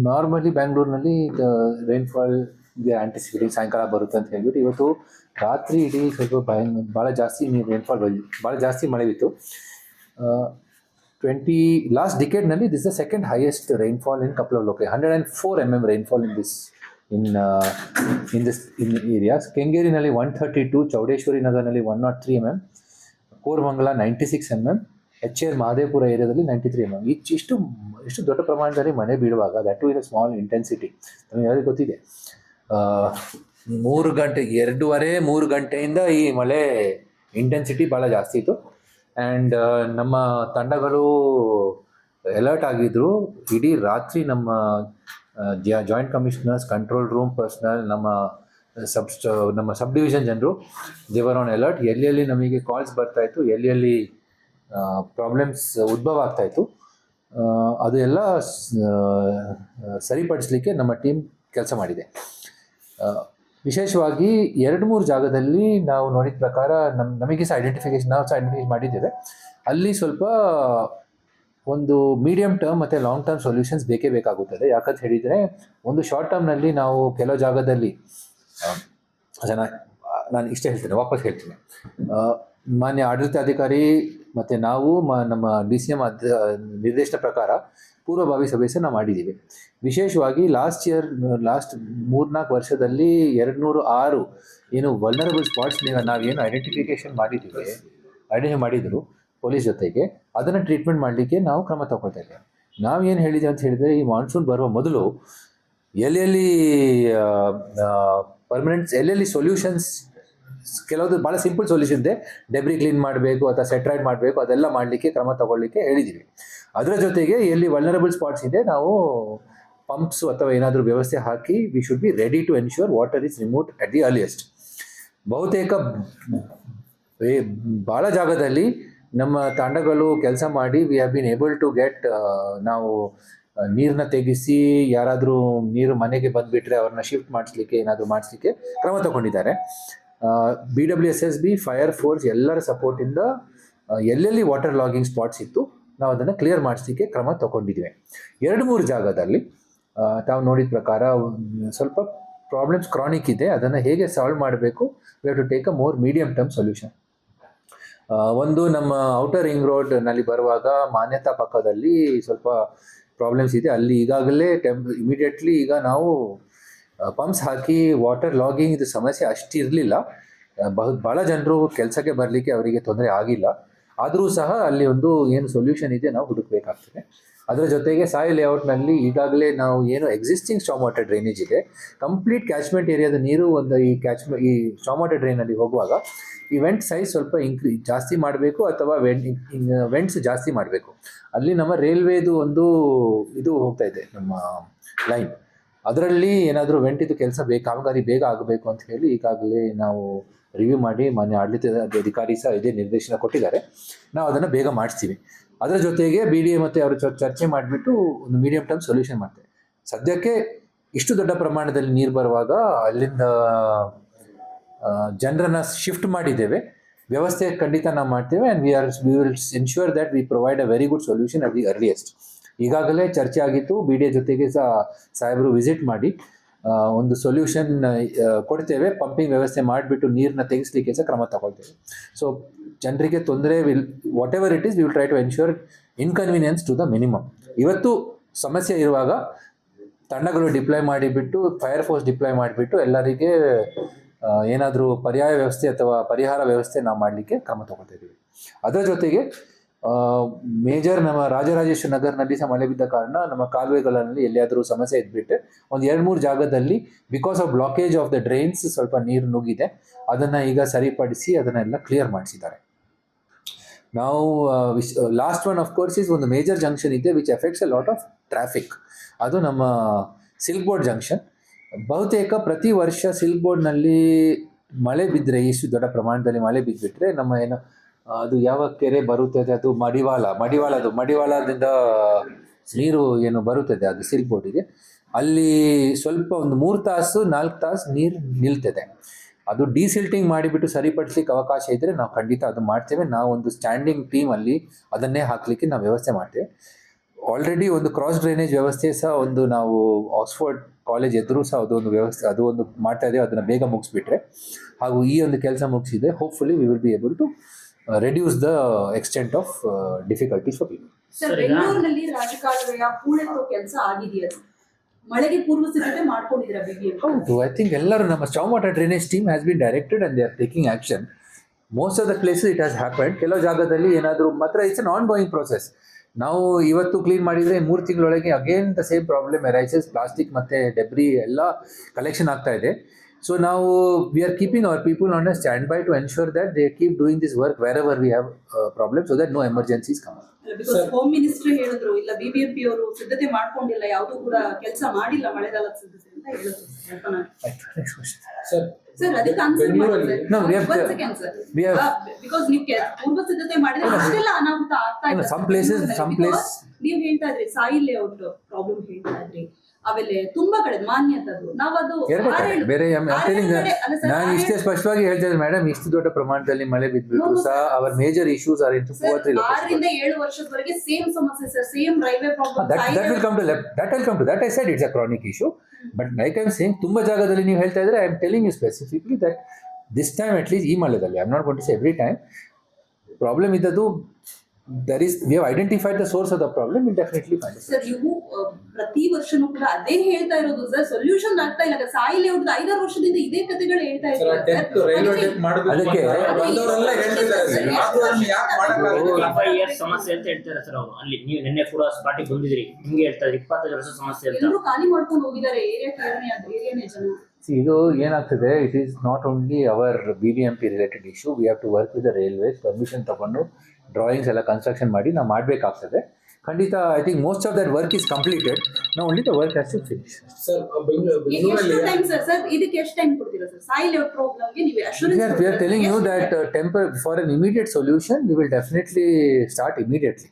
Normally ಬ್ಯಾಂಗ್ಳೂರಿನಲ್ಲಿ rainfall ಆಂಟಿಸಿಪೇಟಿಂಗ್ ಸಾಯಂಕಾಲ ಬರುತ್ತೆ ಅಂತ ಹೇಳ್ಬಿಟ್ಟು ಇವತ್ತು ರಾತ್ರಿ ಇಡೀ ಸ್ವಲ್ಪ ಭಾಳ ಜಾಸ್ತಿ ರೈನ್ಫಾಲ್ ಭಾಳ ಜಾಸ್ತಿ ಮಳೆ ಬಿತ್ತು. 20 ಲಾಸ್ಟ್ ಡಿಕೇಡ್ನಲ್ಲಿ this the second highest rainfall in couple of location. 104 mm rainfall in areas. ಕೆಂಗೇರಿನಲ್ಲಿ 132, ಚೌಡೇಶ್ವರಿ ನಗರ್ನಲ್ಲಿ 103 mm, Koramangala 96 mm, HR Mahadevapura ಏರಿಯಾದಲ್ಲಿ 93 mm. ಇಷ್ಟು ದೊಡ್ಡ ಪ್ರಮಾಣದಲ್ಲಿ ಮಳೆ ಬೀಳುವಾಗ that in a small intensity. ನಮಗೆ ಯಾರಿಗೆ ಗೊತ್ತಿದೆ, 2.5-3 ಗಂಟೆಯಿಂದ ಈ ಮಳೆ ಇಂಟೆನ್ಸಿಟಿ ಭಾಳ ಜಾಸ್ತಿ ಇತ್ತು. ಆ್ಯಂಡ್ ನಮ್ಮ ತಂಡಗಳು ಅಲರ್ಟ್ ಆಗಿದ್ರು. ಇಡೀ ರಾತ್ರಿ ನಮ್ಮ joint commissioners, control room personal, ನಮ್ಮ ಸಬ್ ಡಿವಿಷನ್ ಜನರು ದೇವರ್ ಆನ್ ಅಲರ್ಟ್. ಎಲ್ಲೆಲ್ಲಿ ನಮಗೆ ಕಾಲ್ಸ್ ಬರ್ತಾಯಿತ್ತು, ಎಲ್ಲೆಲ್ಲಿ ಪ್ರಾಬ್ಲಮ್ಸ್ ಉದ್ಭವ ಆಗ್ತಾಯಿತ್ತು, ಅದು ಎಲ್ಲ ಸರಿಪಡಿಸಲಿಕ್ಕೆ ನಮ್ಮ ಟೀಮ್ ಕೆಲಸ ಮಾಡಿದೆ. ವಿಶೇಷವಾಗಿ 2-3 ಜಾಗದಲ್ಲಿ ನಾವು ನೋಡಿದ ಪ್ರಕಾರ ನಮಗೆ ಸಹ ಐಡೆಂಟಿಫೈ ಮಾಡಿದ್ದೇವೆ. ಅಲ್ಲಿ ಸ್ವಲ್ಪ ಒಂದು ಮೀಡಿಯಮ್ ಟರ್ಮ್ ಮತ್ತು ಲಾಂಗ್ ಟರ್ಮ್ ಸೊಲ್ಯೂಷನ್ಸ್ ಬೇಕೇ ಬೇಕಾಗುತ್ತದೆ. ಯಾಕಂತ ಹೇಳಿದರೆ, ಒಂದು ಶಾರ್ಟ್ ಟರ್ಮ್ನಲ್ಲಿ ನಾವು ಕೆಲವು ಜಾಗದಲ್ಲಿ ನಾನು ಇಷ್ಟೇ ಹೇಳ್ತೇನೆ, ವಾಪಸ್ ಹೇಳ್ತೀನಿ. ಮಾನ್ಯ ಆಡಳಿತಾಧಿಕಾರಿ ಮತ್ತು ನಾವು ನಮ್ಮ DCM ನಿರ್ದೇಶನ ಪ್ರಕಾರ ಪೂರ್ವಭಾವಿ ಸಭೆ ನಾವು ಮಾಡಿದ್ದೀವಿ. ವಿಶೇಷವಾಗಿ ಲಾಸ್ಟ್ 3-4 ವರ್ಷದಲ್ಲಿ 206 ಏನು ವಲ್ನರಬಲ್ ಸ್ಪಾಟ್ಸ್ ನಾವೇನು ಐಡೆಂಟಿಫೈ ಮಾಡಿದ್ರು ಪೊಲೀಸ್ ಜೊತೆಗೆ, ಅದನ್ನು ಟ್ರೀಟ್ಮೆಂಟ್ ಮಾಡಲಿಕ್ಕೆ ನಾವು ಕ್ರಮ ತಗೊಳ್ತಾ ಇದ್ದೇವೆ. ನಾವೇನು ಹೇಳಿದ್ದೀವಿ ಅಂತ ಹೇಳಿದರೆ, ಈ ಮಾನ್ಸೂನ್ ಬರುವ ಮೊದಲು ಎಲ್ಲೆಲ್ಲಿ ಎಲ್ಲೆಲ್ಲಿ ಸೊಲ್ಯೂಷನ್ಸ್, ಕೆಲವೊಂದು ಭಾಳ ಸಿಂಪಲ್ ಸೊಲ್ಯೂಷನ್ ಇದೆ, ಡೆಬ್ರಿ ಕ್ಲೀನ್ ಮಾಡಬೇಕು ಅಥವಾ ಸೆಟ್ರೈಡ್ ಮಾಡಬೇಕು, ಅದೆಲ್ಲ ಮಾಡಲಿಕ್ಕೆ ಕ್ರಮ ತಗೊಳ್ಳಿಕ್ಕೆ ಹೇಳಿದ್ದೀವಿ. ಅದರ ಜೊತೆಗೆ ಎಲ್ಲಿ ವಲ್ನರಬಲ್ ಸ್ಪಾಟ್ಸ್ ಇದೆ ನಾವು ಪಂಪ್ಸು ಅಥವಾ ಏನಾದರೂ ವ್ಯವಸ್ಥೆ ಹಾಕಿ we should be ready to ensure water is removed at the earliest. ಬಹುತೇಕ ಭಾಳ ಜಾಗದಲ್ಲಿ ನಮ್ಮ ತಾಂಡಗಳು ಕೆಲಸ ಮಾಡಿ we have been able to get, ನಾವು ನೀರನ್ನ ತೆಗೆಸಿ ಯಾರಾದರೂ ನೀರು ಮನೆಗೆ ಬಂದುಬಿಟ್ರೆ ಅವ್ರನ್ನ ಶಿಫ್ಟ್ ಮಾಡಿಸ್ಲಿಕ್ಕೆ ಏನಾದರೂ ಮಾಡಿಸ್ಲಿಕ್ಕೆ ಕ್ರಮ ತಗೊಂಡಿದ್ದಾರೆ. BWSSB, ಫೈರ್ ಫೋರ್ಸ್ ಎಲ್ಲರ ಸಪೋರ್ಟಿಂದ ಎಲ್ಲೆಲ್ಲಿ ವಾಟರ್ ಲಾಗಿಂಗ್ ಸ್ಪಾಟ್ಸ್ ಇತ್ತು ನಾವು ಅದನ್ನು ಕ್ಲಿಯರ್ ಮಾಡಿಸ್ಲಿಕ್ಕೆ ಕ್ರಮ ತಗೊಂಡಿದ್ವಿ. 2-3 ಜಾಗದಲ್ಲಿ ತಾವು ನೋಡಿದ ಪ್ರಕಾರ ಸ್ವಲ್ಪ ಪ್ರಾಬ್ಲಮ್ಸ್ ಕ್ರಾನಿಕ್ ಇದೆ. ಅದನ್ನು ಹೇಗೆ ಸಾಲ್ವ್ ಮಾಡಬೇಕು, we have to take a more medium term solution. ಒಂದು ನಮ್ಮ ಔಟರ್ ರಿಂಗ್ ರೋಡ್ನಲ್ಲಿ ಬರುವಾಗ ಮಾನ್ಯತಾ ಪಕ್ಕದಲ್ಲಿ ಸ್ವಲ್ಪ ಪ್ರಾಬ್ಲಮ್ಸ್ ಇದೆ. ಅಲ್ಲಿ ಈಗಾಗಲೇ ಇಮಿಡಿಯೇಟ್ಲಿ ಈಗ ನಾವು ಪಂಪ್ಸ್ ಹಾಕಿ ವಾಟರ್ ಲಾಗಿಂಗ್ ಇದು ಸಮಸ್ಯೆ ಅಷ್ಟಿರಲಿಲ್ಲ. ಭಾಳ ಜನರು ಕೆಲಸಕ್ಕೆ ಬರಲಿಕ್ಕೆ ಅವರಿಗೆ ತೊಂದರೆ ಆಗಿಲ್ಲ. ಆದರೂ ಸಹ ಅಲ್ಲಿ ಒಂದು ಏನು ಸೊಲ್ಯೂಷನ್ ಇದೆ ನಾವು ಹುಡುಕಬೇಕಾಗ್ತದೆ. ಅದರ ಜೊತೆಗೆ ಸಾಯಿ ಲೇಔಟ್ನಲ್ಲಿ ಈಗಾಗಲೇ ನಾವು ಏನು ಎಕ್ಸಿಸ್ಟಿಂಗ್ ಸ್ಟಾಮ್ ವಾಟರ್ ಡ್ರೈನೇಜ್ ಇದೆ, ಕಂಪ್ಲೀಟ್ ಕ್ಯಾಚ್ಮೆಂಟ್ ಏರಿಯಾದ ನೀರು ಒಂದು ಈ ಸ್ಟಾಮ್ ವಾಟರ್ ಡ್ರೈನಲ್ಲಿ ಹೋಗುವಾಗ ಈ ವೆಂಟ್ ಸೈಜ್ ಸ್ವಲ್ಪ ಜಾಸ್ತಿ ಮಾಡಬೇಕು ಅಥವಾ ವೆಂಟ್ಸ್ ಜಾಸ್ತಿ ಮಾಡಬೇಕು. ಅಲ್ಲಿ ನಮ್ಮ ರೈಲ್ವೇದು ಒಂದು ಇದು ಹೋಗ್ತಾ ಇದೆ, ನಮ್ಮ ಲೈನ್, ಅದರಲ್ಲಿ ಏನಾದರೂ ವೆಂಟಿದು ಕೆಲಸ ಕಾಮಗಾರಿ ಬೇಗ ಆಗಬೇಕು ಅಂತ ಹೇಳಿ ಈಗಾಗಲೇ ನಾವು ರಿವ್ಯೂ ಮಾಡಿ ಮಾನ್ಯ ಆಡಳಿತದ ಅಧಿಕಾರಿ ಸಹ ಇದೇ ನಿರ್ದೇಶನ ಕೊಟ್ಟಿದ್ದಾರೆ. ನಾವು ಅದನ್ನು ಬೇಗ ಮಾಡಿಸ್ತೀವಿ. ಅದರ ಜೊತೆಗೆ BDA ಮತ್ತು ಅವರು ಚರ್ಚೆ ಮಾಡಿಬಿಟ್ಟು ಒಂದು ಮೀಡಿಯಂ ಟರ್ಮ್ ಸೊಲ್ಯೂಷನ್ ಮಾಡ್ತೇವೆ. ಸದ್ಯಕ್ಕೆ ಇಷ್ಟು ದೊಡ್ಡ ಪ್ರಮಾಣದಲ್ಲಿ ನೀರು ಬರುವಾಗ ಅಲ್ಲಿಂದ ಜನರನ್ನ ಶಿಫ್ಟ್ ಮಾಡಿದ್ದೇವೆ. ವ್ಯವಸ್ಥೆ ಖಂಡಿತ ನಾವು ಮಾಡ್ತೇವೆ. And we will ensure that we provide a very good solution at the earliest. ಈಗಾಗಲೇ ಚರ್ಚೆ ಆಗಿತ್ತು. BDA ಜೊತೆಗೆ ಸಹ ಸಾಹೇಬರು ವಿಸಿಟ್ ಮಾಡಿ ಒಂದು ಸೊಲ್ಯೂಷನ್ ಕೊಡ್ತೇವೆ. ಪಂಪಿಂಗ್ ವ್ಯವಸ್ಥೆ ಮಾಡಿಬಿಟ್ಟು ನೀರನ್ನ ತೆಗೆಸಲಿಕ್ಕೆ ಸಹ ಕ್ರಮ ತಗೊಳ್ತೇವೆ. ಸೊ ಜನರಿಗೆ ತೊಂದರೆ whatever it is, we will try to ensure inconvenience to the minimum. ಇವತ್ತು ಸಮಸ್ಯೆ ಇರುವಾಗ ತಂಡಗಳು ಡಿಪ್ಲಾಯ್ ಮಾಡಿಬಿಟ್ಟು, ಫೈರ್ ಫೋರ್ಸ್ ಡಿಪ್ಲಾಯ್ ಮಾಡಿಬಿಟ್ಟು ಎಲ್ಲರಿಗೆ ಏನಾದರೂ ಪರ್ಯಾಯ ವ್ಯವಸ್ಥೆ ಅಥವಾ ಪರಿಹಾರ ವ್ಯವಸ್ಥೆ ನಾವು ಮಾಡಲಿಕ್ಕೆ ಕ್ರಮ ತಗೊಳ್ತಾ ಇದ್ದೀವಿ. ಅದರ ಜೊತೆಗೆ ಮೇಜರ್ ನಮ್ಮ ರಾಜರಾಜೇಶ್ವರ ನಗರ್ನಲ್ಲಿ ಸಹ ಮಳೆ ಬಿದ್ದ ಕಾರಣ ನಮ್ಮ ಕಾಲುವೆಗಳಲ್ಲಿ ಎಲ್ಲಿಯಾದರೂ ಸಮಸ್ಯೆ ಇದ್ಬಿಟ್ಟೆ ಒಂದು 2-3 ಜಾಗದಲ್ಲಿ because of blockage of the drains ಸ್ವಲ್ಪ ನೀರು ನುಗ್ಗಿದೆ. ಅದನ್ನು ಈಗ ಸರಿಪಡಿಸಿ ಅದನ್ನೆಲ್ಲ ಕ್ಲಿಯರ್ ಮಾಡಿಸಿದ್ದಾರೆ. ನಾವು last one of course is ಒಂದು ಮೇಜರ್ ಜಂಕ್ಷನ್ ಇದೆ which effects a lot of traffic. ಅದು ನಮ್ಮ ಸಿಲ್ಕ್ ಬೋರ್ಡ್ ಜಂಕ್ಷನ್. ಬಹುತೇಕ ಪ್ರತಿ ವರ್ಷ ಸಿಲ್ಕ್ ಬೋರ್ಡ್ನಲ್ಲಿ ಮಳೆ ಬಿದ್ದರೆ, ಇಷ್ಟು ದೊಡ್ಡ ಪ್ರಮಾಣದಲ್ಲಿ ಮಳೆ ಬಿದ್ದುಬಿಟ್ರೆ ನಮ್ಮ ಏನು ಅದು ಯಾವ ಕೆರೆ ಬರುತ್ತದೆ, ಅದು ಮಡಿವಾಳದಿಂದ ನೀರು ಏನು ಬರುತ್ತದೆ ಅದು ಸಿಲ್ಕ್ ಬೋರ್ಡಿಗೆ, ಅಲ್ಲಿ ಸ್ವಲ್ಪ ಒಂದು 3-4 ತಾಸು ನೀರು ನಿಲ್ತದೆ. ಅದು ಡಿಸಿಲ್ಟಿಂಗ್ ಮಾಡಿಬಿಟ್ಟು ಸರಿಪಡಿಸ್ಲಿಕ್ಕೆ ಅವಕಾಶ ಇದ್ದರೆ ನಾವು ಖಂಡಿತ ಅದು ಮಾಡ್ತೇವೆ. ನಾವು ಒಂದು ಸ್ಟ್ಯಾಂಡಿಂಗ್ ಟೀಮ್ ಅಲ್ಲಿ ಅದನ್ನೇ ಹಾಕಲಿಕ್ಕೆ ನಾವು ವ್ಯವಸ್ಥೆ ಮಾಡ್ತೇವೆ. ಆಲ್ರೆಡಿ ಒಂದು ಕ್ರಾಸ್ ಡ್ರೈನೇಜ್ ವ್ಯವಸ್ಥೆ ಸಹ ಒಂದು ನಾವು ಆಕ್ಸ್ಫರ್ಡ್ ಕಾಲೇಜ್ ಎದುರು ಸಹ ಅದೊಂದು ವ್ಯವಸ್ಥೆ ಅದು ಒಂದು ಮಾಡ್ತಾ ಇದ್ದೇವೆ. ಅದನ್ನು ಬೇಗ ಮುಗಿಸ್ಬಿಟ್ರೆ ಹಾಗೂ ಈ ಒಂದು ಕೆಲಸ ಮುಗಿಸಿದೆ, hopefully we will be able to reduce the extent of difficulties for people. Sir, ಬೆಂಗಳೂರಿನಲ್ಲಿ ರಾಜಕಾಲುವೆಯ ಹೂಳೆತ್ತೋ ಕೆಲಸ ಆಗಿದೆಯಾ? ಮಳೆಗೆ ಪೂರ್ವ ಸಿದ್ಧತೆ ಮಾಡ್ಕೊಂಡಿದ್ದೀರಾ BBMP? ಹೌದು, ಐ ಥಿಂಕ್ ಎಲ್ಲರೂ ನಮ್ಮ storm water drainage team has been directed and they are taking action. Most of the places it has happened. ಕೆಲವು ಜಾಗದಲ್ಲಿ ಏನಾದರೂ ಮಾತ್ರ it's an ongoing process. ನಾವು ಇವತ್ತು ಕ್ಲೀನ್ ಮಾಡಿದರೆ 3 ತಿಂಗಳೊಳಗೆ again the same problem arises. Plastic ಮತ್ತು debris ಎಲ್ಲ ಕಲೆಕ್ಷನ್ ಆಗ್ತಾ ಇದೆ. ಸೊ ನಾವು we are keeping our people on a stand by to ensure that they keep doing this work wear ever we have problem, so that no emergencies come. Because home minister ಹೇಳಿದ್ರು, ಇಲ್ಲ BBMP ಅವರು ಸಿದ್ಧತೆ ಮಾಡ್ಕೊಂಡಿಲ್ಲ, ಯಾವುದು ಕೂಡ ಕೆಲಸ ಮಾಡಿಲ್ಲ ಮಳೆಗಾಲದ ಸಿದ್ಧತೆ ಅಂತ ಹೇಳಿದ್ರು. ಸರ್, ಅದಕ್ಕೆ ಆನ್ಸರ್ ಮಾಡಿ No, we have ಬಿಕಾಸ್ ನೀವು ಪೂರ್ವ ಸಿದ್ಧತೆ ಮಾಡಿದ್ರೆ ಅಷ್ಟೆಲ್ಲ ಅನಾಹುತ ಆಗ್ತಾ ಇದೆ. some places ನೀವು ಹೇಳ್ತಾ ಇದ್ರಿ ಸಾಯಿಲ್ ಲೇಔಟ್ ಪ್ರಾಬ್ಲಮ್ ಹೇಳ್ತಾ ಇದ್ರಿ, ಆಮೇಲೆ ತುಂಬಾ ಕಡೆ ಮಾನ್ಯತದ್ದು ನಾವದು ಬೇರೆ ನಾನು ಇಷ್ಟೇ ಸ್ಪಷ್ಟವಾಗಿ ಹೇಳ್ತೇನೆ ಮೇಡಮ್, ಇಷ್ಟು ದೊಡ್ಡ ಪ್ರಮಾಣದಲ್ಲಿ ಮಳೆ ಬಿದ್ದುಬಿಟ್ಟು ಸಹ our major issues are in 2 or 3 6ರಿಂದ 7 ವರ್ಷದವರೆಗೆ ಸೇಮ್ ಸಮಸ್ಯೆ sir, same railway problem. that will come to that. I said it's a chronic issue, but like I'm saying, ತುಂಬಾ ಜಾಗದಲ್ಲಿ ನೀವು ಹೇಳ್ತಾ ಇದ್ರೆ, I am telling you specifically that this time at least ಈ ಮಳೆದಲ್ಲಿ, I am not going to say every time, problem ಇದ್ದದ್ದು we have identified the source of the problem. We'll definitely find it. Sir, ನೀವು ಪ್ರತಿ ವರ್ಷನೂ ಕೂಡ ಅದೇ ಹೇಳ್ತಾ ಇರೋದು sir, solution ಆಗ್ತಾ ಇಲ್ಲ. ಸಾಯಿಲ್ ಲೇಔಟ್ 5 ವರ್ಷದಿಂದ ಇದೇ ಕಥೆಗಳು ಹೇಳ್ತಾ ಇದ್ದಾರೆ. ಅದಕ್ಕೆ ಸಮಸ್ಯೆ ಅಂತ ಹೇಳ್ತಾರೆ ಸರ್ ಅವರು. ಅಲ್ಲಿ ನೀವು ನಿನ್ನೆ ಕೂಡ ಸ್ಪಾಟಿಗೆ ಬಂದಿದ್ರಿ, ನಿಮ್ಗೆ ಹೇಳ್ತಾರೆ 25 ವರ್ಷ ಸಮಸ್ಯೆ ಅಂತ. ಎಲ್ಲರೂ ಖಾಲಿ ಮಾಡ್ಕೊಂಡು ಹೋಗಿದ್ದಾರೆ ಏರಿಯಾನೇ ಜನ. ಇದು ಏನಾಗ್ತದೆ, it is not only our BBMP related issue. We have to work with the railways, permission ತಗೊಂಡು ಡ್ರಾಯಿಂಗ್ಸ್ ಎಲ್ಲ ಕನ್ಸ್ಟ್ರಕ್ಷನ್ ಮಾಡಿ ನಾವು ಮಾಡಬೇಕಾಗ್ತದೆ. ಖಂಡಿತ I think most of that work is completed. ನಾವು only the work has to finish. Sir, ಇದಕ್ಕೆ ಎಷ್ಟು time ಕೊಡ್ತೀರಾ ಸರ್? ಸಾಯಿಲ್ ಲೇಔಟ್ ಪ್ರಾಬ್ಲಮ್ಗೆ ನೀವು assurance? We are telling you that for an immediate solution we will definitely start immediately.